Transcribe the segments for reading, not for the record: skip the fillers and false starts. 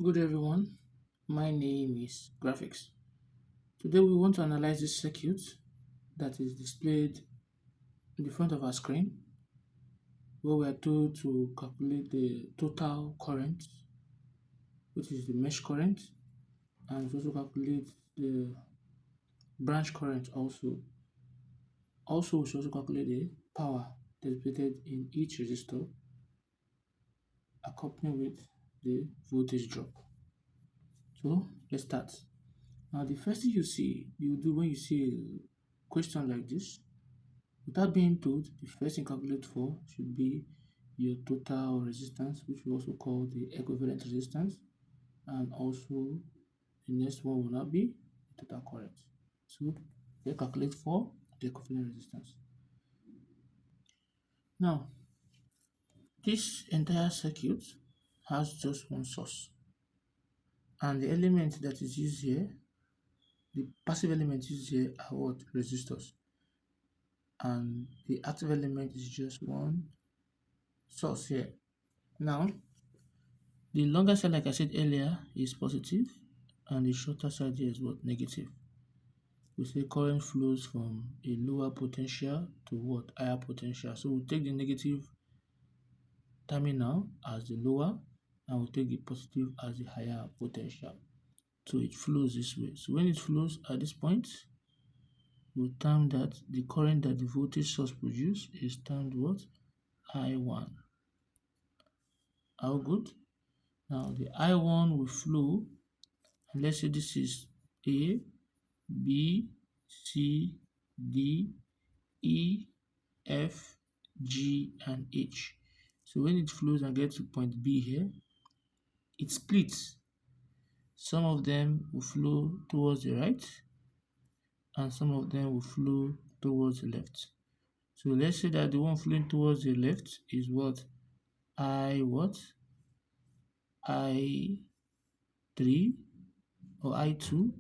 Good everyone, my name is Graphics. Today we want to analyze this circuit that is displayed in the front of our screen where we are told to calculate the total current, which is the mesh current, and also calculate the branch current also. Also, we should also calculate the power dissipated in each resistor accompanied with the voltage drop. So let's start. Now the first thing you do when you see a question like this, without being told, the first thing calculate for should be your total resistance, which we also call the equivalent resistance, and also the next one will not be the total current. So they calculate for the equivalent resistance. Now, this entire circuit has just one source, and the element that is used here, the passive element used here are what? Resistors, and the active element is just one source here. Now, the longer side, like I said earlier, is positive, and the shorter side here is what? Negative. We say current flows from a lower potential to what? Higher potential. So we'll take the negative terminal as the lower, and we'll take the positive as the higher potential. So it flows this way. So when it flows at this point, we'll term that the current that the voltage source produces is termed what? I1. How good? Now the I1 will flow, and let's say this is A, B, C, D, E, F, G, and H. So when it flows and gets to point B here, it splits. Some of them will flow towards the right, and some of them will flow towards the left. So let's say that the one flowing towards the left is what? I what? I3 or I2,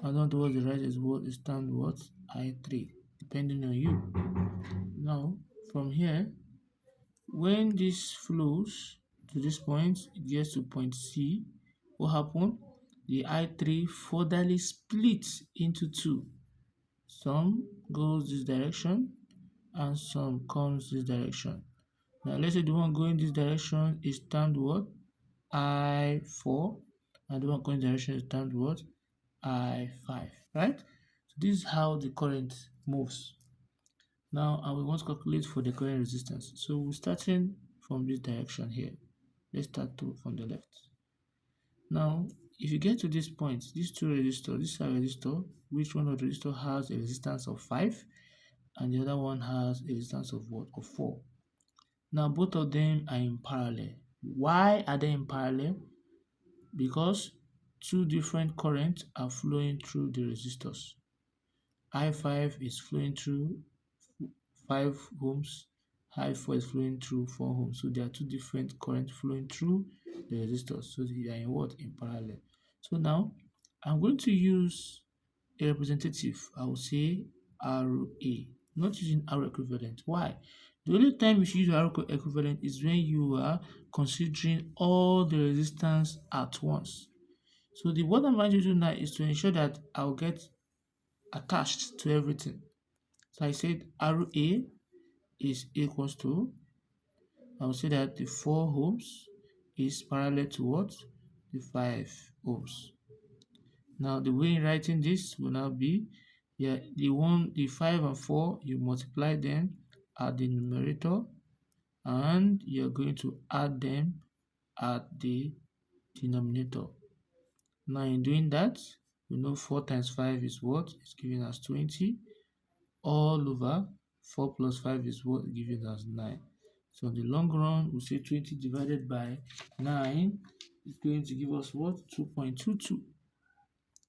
and on towards the right is what? Is termed what? I3, depending on you. Now, from here, when this flows to this point, it gets to point C. What happened? The I3 furtherly splits into two. Some goes this direction and some comes this direction. Now, let's say the one going this direction is termed what? I4, and the one going direction is termed what? I5, right? So this is how the current moves. Now, and we want to calculate for the current resistance. So we're starting from this direction here. Let's start from the left. Now, if you get to this point, these two resistors, this is a resistor, which one of the resistor has a resistance of 5, and the other one has a resistance of what? Of 4. Now, both of them are in parallel. Why are they in parallel? Because two different currents are flowing through the resistors. I5 is flowing through 5 ohms, I4 is flowing through 4 ohms. So there are two different currents flowing through the resistors. So they are in what? In parallel. So now I'm going to use a representative. I will say RA, not using R equivalent. Why? The only time you should use R equivalent is when you are considering all the resistance at once. So what I'm going to do now is to ensure that I'll get attached to everything. So I said RA is equals to, I will say that the 4 ohms is parallel to what? The 5 ohms. Now the way in writing this will now be, the 5 and 4, you multiply them at the numerator, and you're going to add them at the denominator. Now in doing that, we know 4 times 5 is what? It's giving us 20, all over 4 plus 5 is what? Giving us 9. So in the long run, we say 20 divided by 9 is going to give us what? 2.22.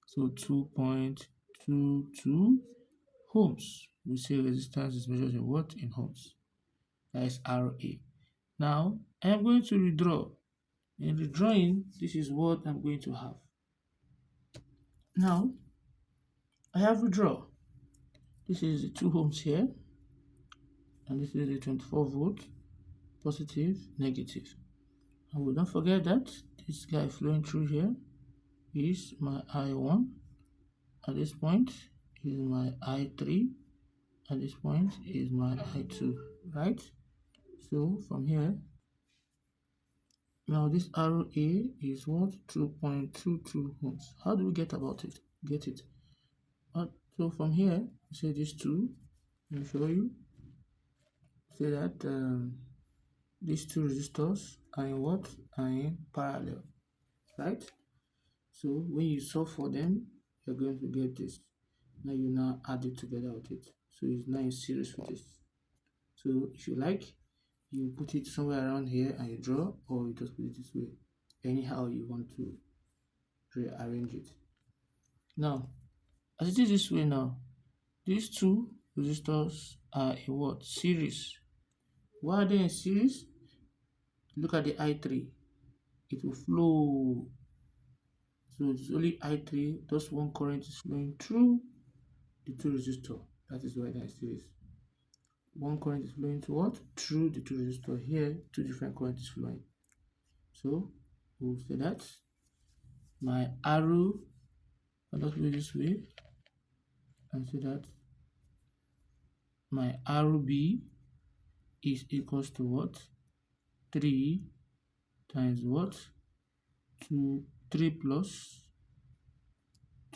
So 2.22 ohms. We say resistance is measured in what? In ohms. That is RA. Now, I am going to redraw. In redrawing, this is what I'm going to have. Now, I have redraw. This is the 2 ohms here, and this is the 24 volt, positive, negative. And we don't forget that this guy flowing through here is my I1. At this point is my I3. At this point is my I2, right? So from here, now this arrow A is what? 2.22 ohms. How do we get about it? Get it? So from here, say these two, let me show you. Say that these two resistors are in what? Are in parallel, right? So when you solve for them, you're going to get this. Now you now add it together with it. So it's now in series with this. So if you like, you put it somewhere around here and you draw, or you just put it this way. Anyhow you want to rearrange it. Now, as it is this way now, these two resistors are in what? Series. Why are they in series? Look at the I3. It will flow. So it's only I3, just one current is flowing through the two resistors. That is why they are in series. One current is flowing to what? Through the two resistors. Here, two different currents is flowing. So we'll say that my arrow, I'll just put it this way, and say that my arrow B is equals to what? 3 times what? 3 plus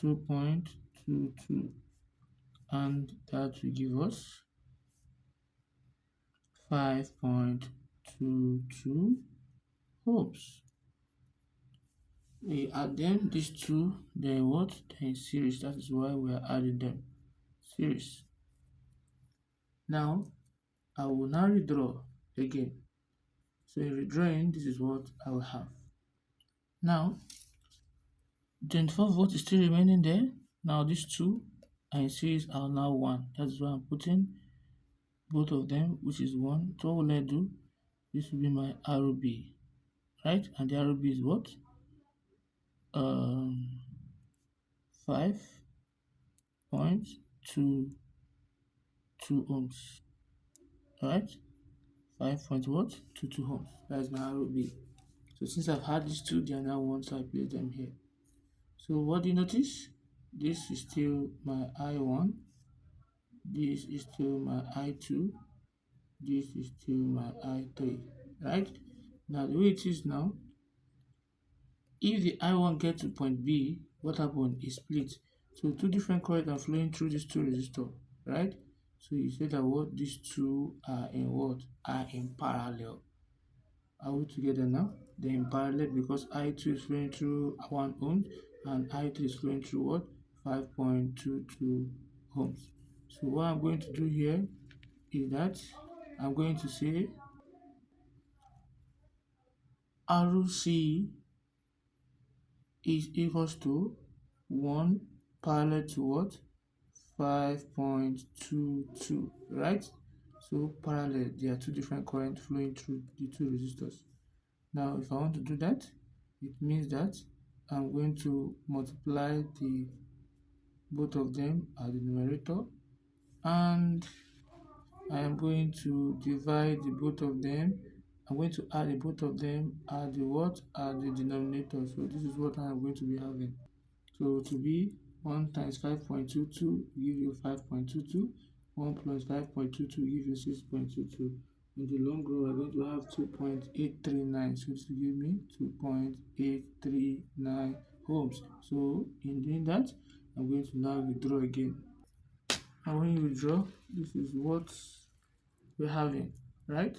2.22, and that will give us 5.22 ohms. We add them, these two, then what? They're in series. That is why we are adding them. Series. Now, I will now redraw again. So in redrawing, this is what I will have. Now, 24 volts is still remaining there. Now these two are in series are now 1. That's why I'm putting both of them, which is 1. So what will I do? This will be my RB, right? And the RB is what? 5.22 ohms, right? 5.22 ohms. That is my RB. So since I've had these two, they are now 1, so I place them here. So what do you notice? This is still my I1. This is still my I2. This is still my I3, right? Now the way it is now, if the I1 gets to point B, what happened is split. So two different currents are flowing through these two resistors, right? So you say that what these two are in what? Are in parallel. Are we together now? They're in parallel because I2 is flowing through 1 ohm and I3 is flowing through what? 5.22 ohms. So what I'm going to do here is that I'm going to say RC is equals to 1 parallel to what? 5.22, right? So parallel, there are two different currents flowing through the two resistors. Now if I want to do that, it means that I'm going to multiply the both of them at the numerator, and I am going to divide the both of them. I'm going to add the both of them at the what? At the denominator. So this is what I am going to be having. So to be 1 times 5.22 give you 5.22. 1 plus 5.22 give you 6.22. In the long run, we're going to have 2.839. So this will give me 2.839 ohms. So in doing that, I'm going to now withdraw again. And when you withdraw, this is what we're having, right?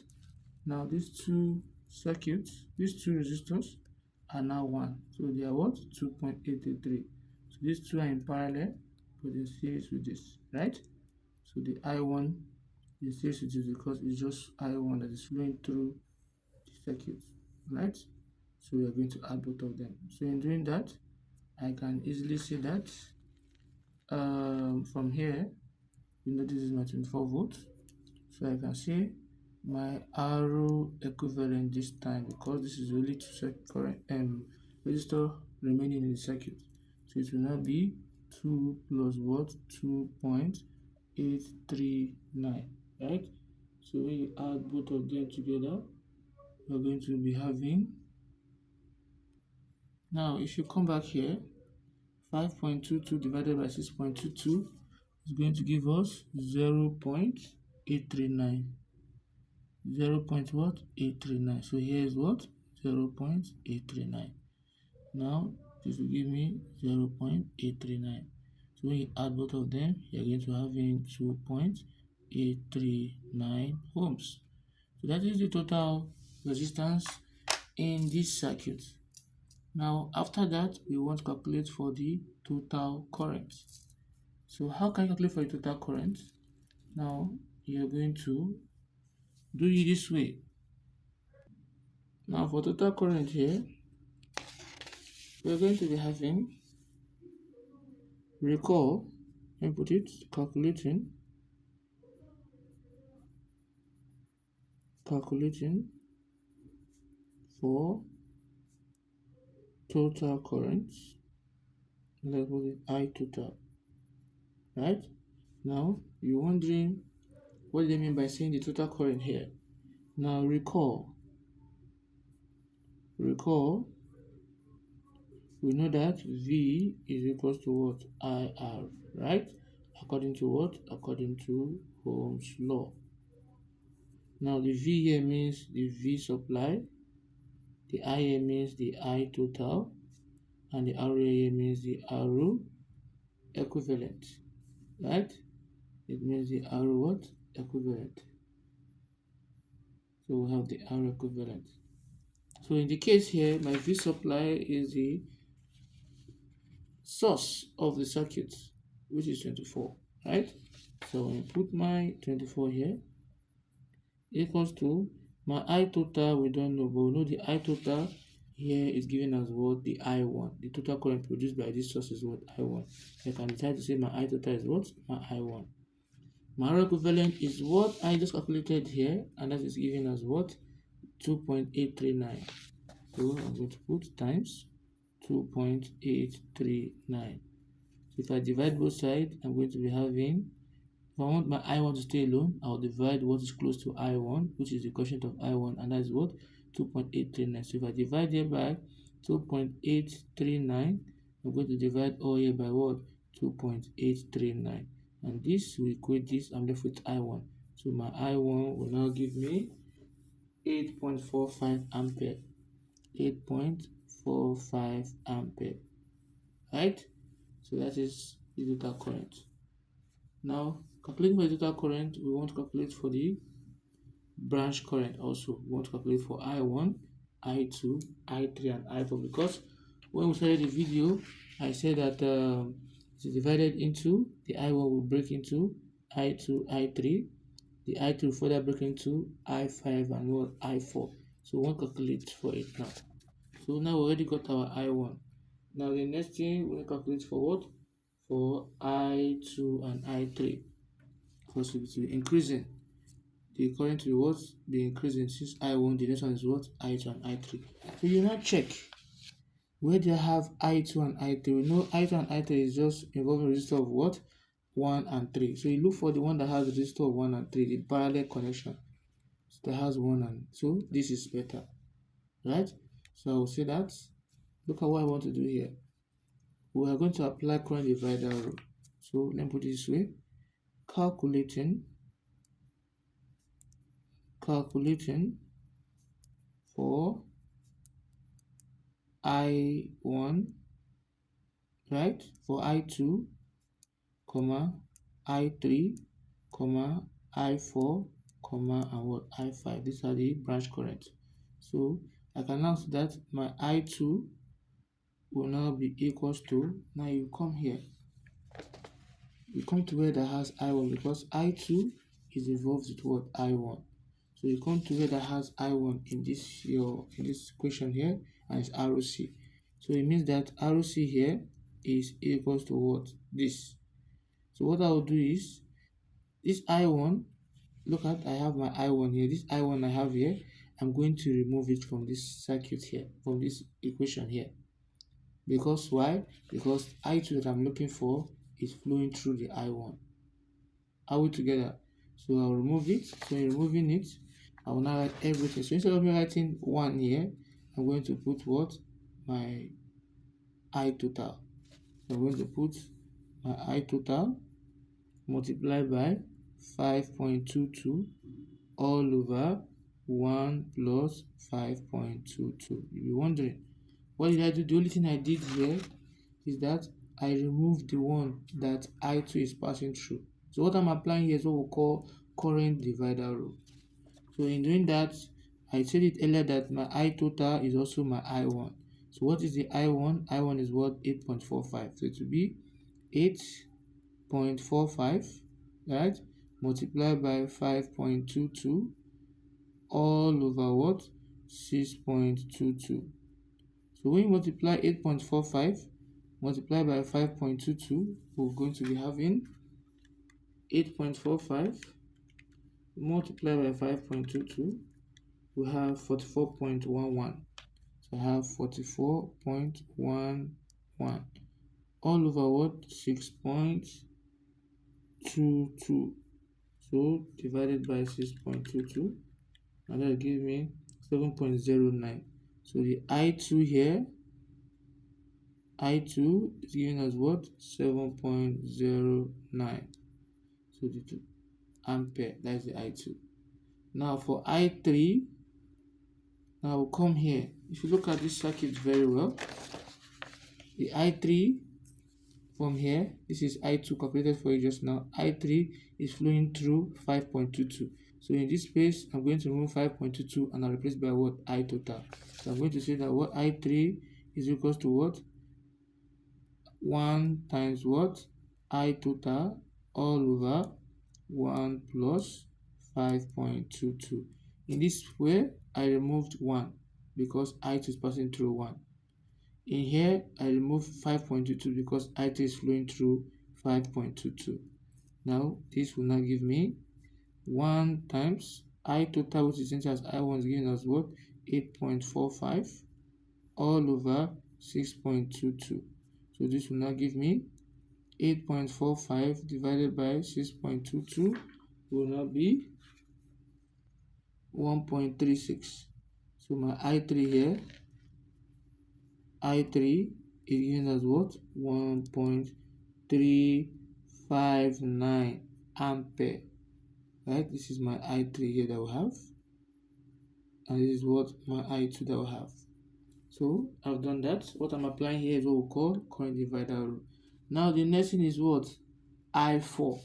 Now these two circuits, these two resistors are now 1. So they are what? 2.833. So these two are in parallel, but in series with this, right? So the I1 is series with this because it's just I1 that is flowing through the circuit, right? So we are going to add both of them. So in doing that, I can easily see that from here, you know, this is my 24 volts. So I can see my arrow equivalent this time because this is only two current resistor remaining in the circuit. So it will now be 2 plus what? 2.839, right? So when you add both of them together, we're going to be having Now if you come back here, 5.22 divided by 6.22 is going to give us 0.839. 0. What? 839. So here is what? 0.839. Now this will give me 0.839. So when you add both of them, you're going to have in 2.839 ohms. So that is the total resistance in this circuit. Now after that, we want to calculate for the total current. So how can you calculate for the total current? Now you're going to do it this way. Now for total current here, we're going to be having, recall, input it, calculating for total current. Let's put it I total. Right? Now you're wondering what do they mean by saying the total current here? Now recall, we know that V is equals to what? IR, right? According to what? According to Ohm's law. Now the V here means the V supply, the I here means the I total, and the R here means the R equivalent, right? It means the R what? Equivalent. So we have the R equivalent. So in the case here, my V supply is the source of the circuit, which is 24, right? So when I put my 24 here, equals to my I total, we don't know, but we know the I total here is given as what? The I1. The total current produced by this source is what? I1. I can decide to say my I total is what? My I1. My R equivalent is what I just calculated here, and that is given as what? 2.839. So I'm going to put times 2.839. So if I divide both sides, I'm going to be having, if I want my I1 to stay alone, I'll divide what is close to I1, which is the quotient of I1, and that is what? 2.839. So if I divide here by 2.839, I'm going to divide all here by what? 2.839. And this will equate this, I'm left with I1. So my I1 will now give me 8.45 ampere. 8.45 ampere. Right? So that is the total current. Now, calculating for the total current, we want to calculate for the branch current also. We want to calculate for I1, I2, I3, and I4, because when we started the video, I said that it's divided into, the I1 will break into I2, I3, the I2 will further break into I5 and what? I4. So we want to calculate for it now. So now we already got our I1. Now the next thing we will calculate for what? For I2 and I3. Because it will be increasing. The current will what? Be increasing. Since I1, the next one is what? I2 and I3. So you now check where do I have I2 and I3. We know I2 and I3 is just involving resistor of what? 1 and 3. So you look for the one that has resistor of 1 and 3, the parallel connection. So that has 1 and so this is better. Right? So I will say that. Look at what I want to do here. We are going to apply current divider rule. So let me put it this way. Calculating for I1, right? For I2, I3, I4, and what? I5. These are the branch current. So I can now see that my I2 will now be equals to, now you come here, you come to where that has I1, because I2 is involved with what? I1. So you come to where that has I1 in this equation here, and it's ROC. So it means that ROC here is equals to what? This. So what I will do is, this I1, look at, I have my I1 here. This I1 I have here, I'm going to remove it from this circuit here, from this equation here. Because why? Because I2 that I'm looking for is flowing through the I1. Are we together? So I'll remove it. So in removing it, I will now write everything. So instead of me writing 1 here, I'm going to put what? My I total. So I'm going to put my I total multiplied by 5.22 all over 1 plus 5.22. You'll be wondering, what did I do? The only thing I did here is that I removed the one that I2 is passing through. So what I'm applying here is what we call current divider rule. So in doing that, I said it earlier that my I total is also my I1. So what is the I1? I1 is what? 8.45. So it will be 8.45, right? Multiplied by 5.22 all over what? 6.22. So when you multiply 8.45 multiplied by 5.22, we're going to be having 8.45 multiplied by 5.22, we have 44.11. So I have 44.11 all over what? 6.22. So divided by 6.22, and that will give me 7.09. So the I2 here, I2 is giving us what? 7.09. So the 2 ampere, that's the I2. Now for I3, now we'll come here. If you look at this circuit very well, the I3 from here, this is I2 calculated for you just now. I3 is flowing through 5.22. So in this space, I'm going to remove 5.22 and I'll replace by what? I total. So I'm going to say that what? I3 is equals to what? 1 times what? I total all over 1 plus 5.22. In this way, I removed 1 because I2 is passing through 1. In here, I remove 5.22 because I2 is flowing through 5.22. Now, this will now give me 1 times I total, which is same as I1 is giving us what? 8.45 all over 6.22. So this will now give me 8.45 divided by 6.22 will now be 1.36. So my I3 here, I3 is giving us what? 1.359 ampere. Right? This is my I3 here that we have. And this is what my I2 that we have. So I've done that. What I'm applying here is what we call current divider rule. Now the next thing is what? I4.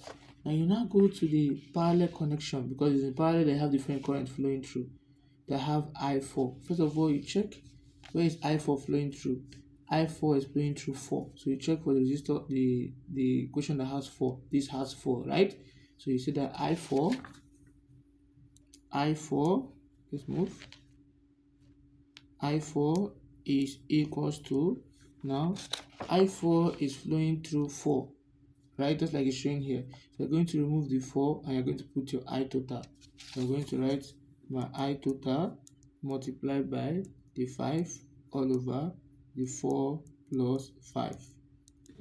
Now you now go to the parallel connection because it's in parallel they have different current flowing through. They have I4. First of all, you check where is I4 flowing through. I4 is flowing through 4. So you check for the resistor, the equation that has 4. This has 4, right? So you see that I4, let's move. I4 is equals to, now I4 is flowing through 4, right? Just like it's showing here. So you're going to remove the 4 and you're going to put your I total. So I'm going to write my I total multiplied by the 5 all over the 4 plus 5,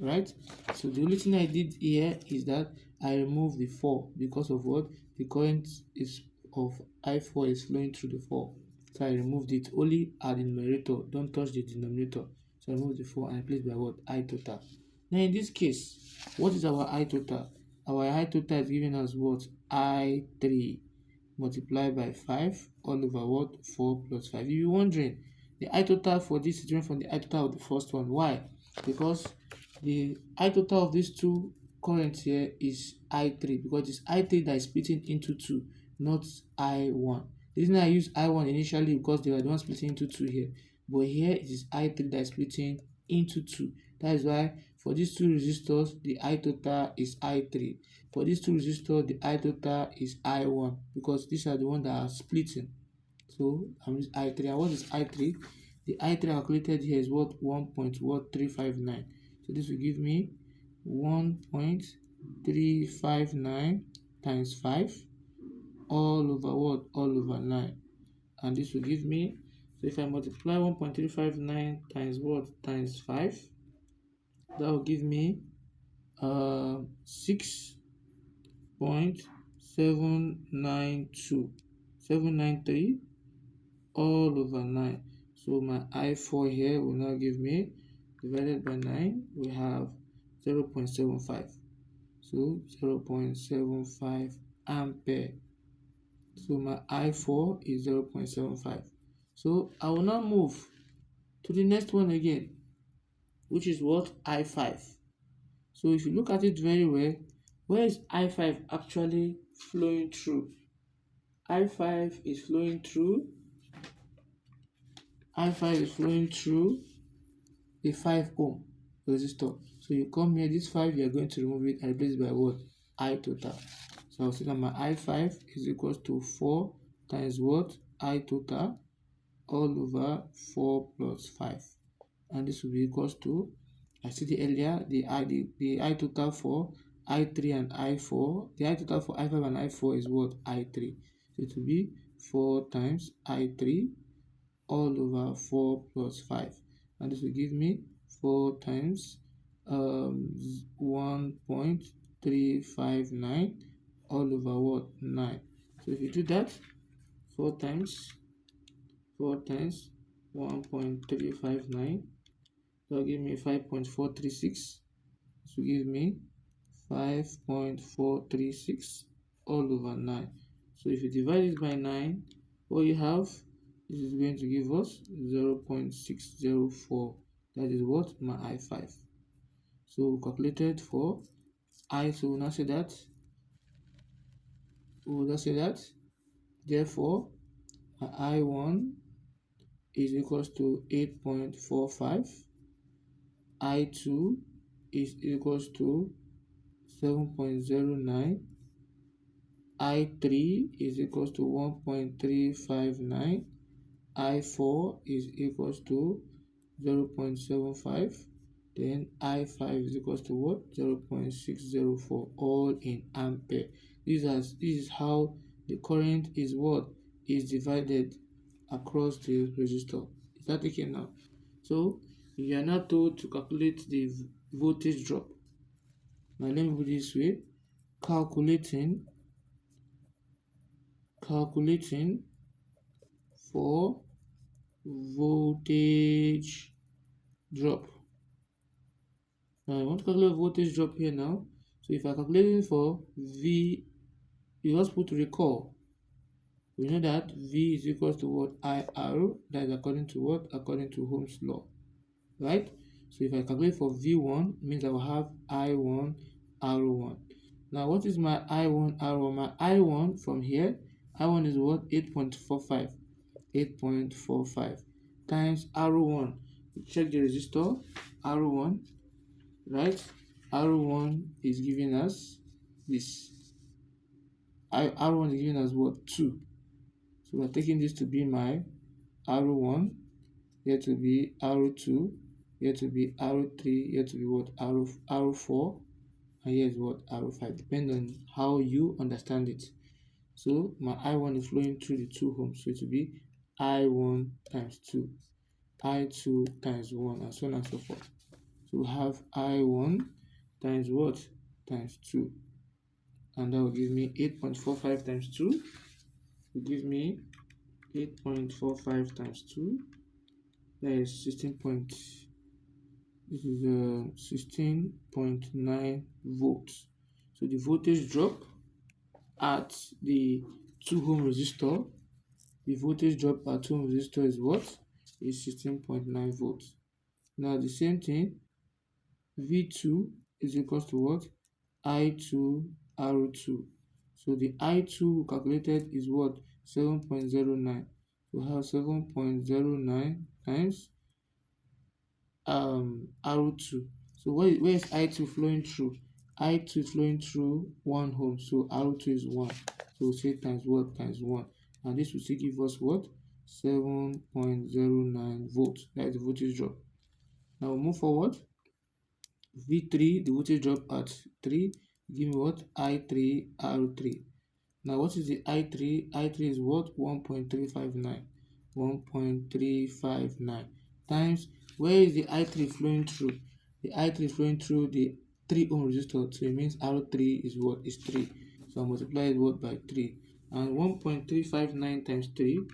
right? So the only thing I did here is that I removed the 4 because of what? The current is of I4 is flowing through the 4. So I removed it only at the numerator. Don't touch the denominator. So I removed the 4 and I replaced by what? I total. Now in this case, what is our I total? Our I total is giving us what? I3 multiplied by 5 all over what? 4 plus 5. If you're wondering, the I total for this is different from the I total of the first one. Why? Because the I total of these two currents here is I3 because it's I3 that is splitting into 2, not I1. The reason I use I1 initially because they were the ones splitting into 2 here. But here it is I3 that is splitting into 2. That is why for these two resistors, the I total is I3. For these two resistors, the I total is I1 because these are the ones that are splitting. So I'm using I3. And what is I3? The I3 calculated here is what? 1.359. So this will give me 1.359 times 5 all over what? All over 9. And this will give me, so if I multiply 1.359 times what? Times 5, that will give me 6.793 all over 9. So my I4 here will now give me divided by 9, we have 0.75. So 0.75 ampere. So my I4 is 0.75. So I will now move to the next one again, which is what? I5. So if you look at it very well, where is I5 actually flowing through? I5 is flowing through a 5 ohm resistor. So you come here, this 5, you are going to remove it and replace it by what? I total. So I'll say that my I5 is equals to 4 times what? I total all over 4 plus 5. And this will be equals to, I said earlier, the I total for I3 and I4. The I total for I5 and I4 is what? I3. So it will be 4 times I3 all over 4 plus 5. And this will give me 4 times 1.359 all over what? 9. So if you do that, 4 times 1.359, that will give me 5.436. This will give me 5.436 all over 9. So if you divide it by 9, what you have, this is going to give us 0.604. That is what? My I5. So we calculated for I, so we'll now say that, therefore my I1 is equals to 8.45, I2 is equals to 7.09, I3 is equals to 1.359, I4 is equals to 0.75, then I5 is equals to what? 0.604, all in ampere. This is how the current is what? Is divided across the resistor. Is that taken now? So you are now told to calculate the voltage drop. Now let me put it this way: calculating for voltage drop. Now I want to calculate voltage drop here now. So if I calculate it for V, you just put recall. We know that V is equals to what? IR. That is according to what? According to Ohm's law, right? So if I calculate for V1, means I will have I1 R1. Now what is my I1 R1? My I1 from here, I1 is what? 8.45. 8.45 times R1. Check the resistor. R1, right? R1 is giving us this. R1 is giving us what? 2. So we're taking this to be my R1, here to be R2, here to be R3, here to be what? R4, and here is what? R5, depending on how you understand it. So my I1 is flowing through the 2 ohms, so it will be I1 times 2, I2 times 1, and so on and so forth. So we have I1 times what? Times 2. And that will give me 8.45 times 2. Will give me 8.45 times 2. That is 16.9 volts. So the voltage drop at the 2 ohm resistor, the voltage drop at 2 ohm resistor is what? Is 16.9 volts. Now the same thing, V2 is equals to what? I2 R2. So the I2 calculated is what? 7.09. So we have 7.09 times R2. So where is I2 flowing through? I2 is flowing through 1 ohm. So R2 is 1. So we'll say times what? Times 1. And this will still give us what? 7.09 volts. That is the voltage drop. Now we'll move forward. V3, the voltage drop at 3, give me what? I3 R3. Now what is the I3? I3 is what? 1.359. 1.359 times, where is the I3 flowing through? The I3 is flowing through the 3 ohm resistor, so it means R3 is what? Is 3. So I multiply it what? By 3. And 1.359 times 3,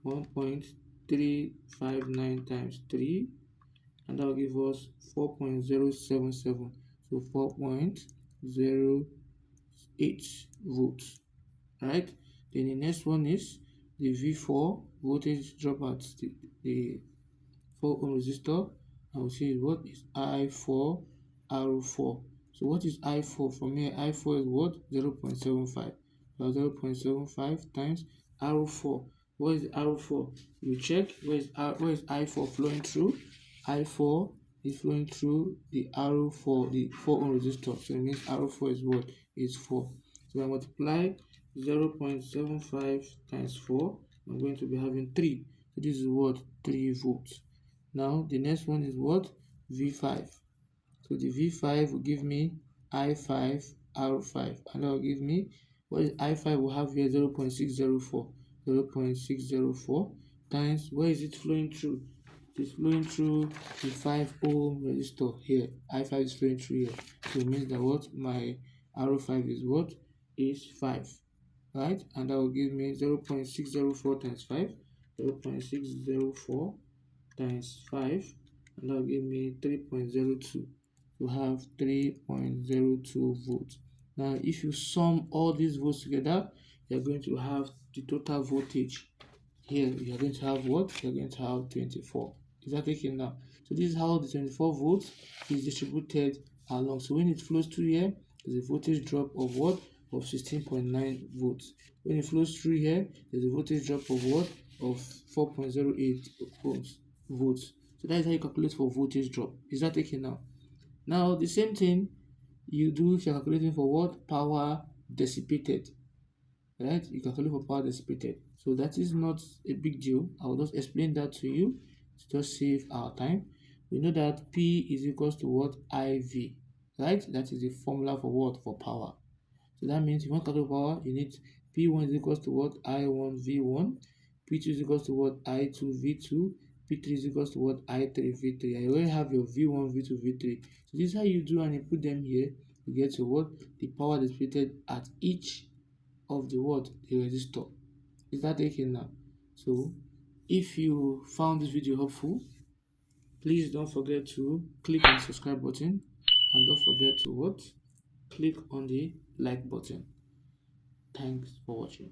1.359 times 3 and that will give us 4.077. So 4.08 volts, right? Then the next one is the V4 voltage drop at the 4 ohm resistor. I will say what is I4 R4. So what is I4? From here, I4 is what? 0.75. So 0.75 times R4. What is R4? You check where is I4 flowing through. I4 is flowing through the R4, the 4 ohm resistor. So it means R4 is what? Is 4. So I multiply 0.75 times 4. I'm going to be having 3. So this is what? 3 volts. Now the next one is what? V5. So the V5 will give me I5 R5, and that will give me what is I5 will have here 0.604. 0.604 times, where is it flowing through? It is flowing through the 5 ohm resistor here. I5 is flowing through here. So it means that what my R5 is what? Is 5. Right? And that will give me 0.604 times 5. 0.604 times 5, and that will give me 3.02. You have 3.02 volts. Now if you sum all these volts together, you're going to have the total voltage. Here you're going to have what? You're going to have 24. Is that taken now? So this is how the 24 volts is distributed along. So when it flows through here, there's a voltage drop of what? Of 16.9 volts. When it flows through here, there's a voltage drop of what? Of 4.08 volts. So that is how you calculate for voltage drop. Is that taken now? Now the same thing you do if you're calculating for what? Power dissipated. Right? You calculate for power dissipated. So that is not a big deal. I will just explain that to you to just save our time. We know that P is equals to what? IV. Right? That is the formula for what? For power. So that means if you want to calculate power, you need P1 is equals to what? I1 V1. P2 is equals to what? I2 V2. P3 is equals to what? I3 V3. And you already have your V1, V2, V3. So this is how you do, and you put them here. You get to what? The power dissipated at each of the what? The resistor. Is that taken now? So if you found this video helpful, please don't forget to click on the subscribe button, and don't forget to what? Click on the like button. Thanks for watching.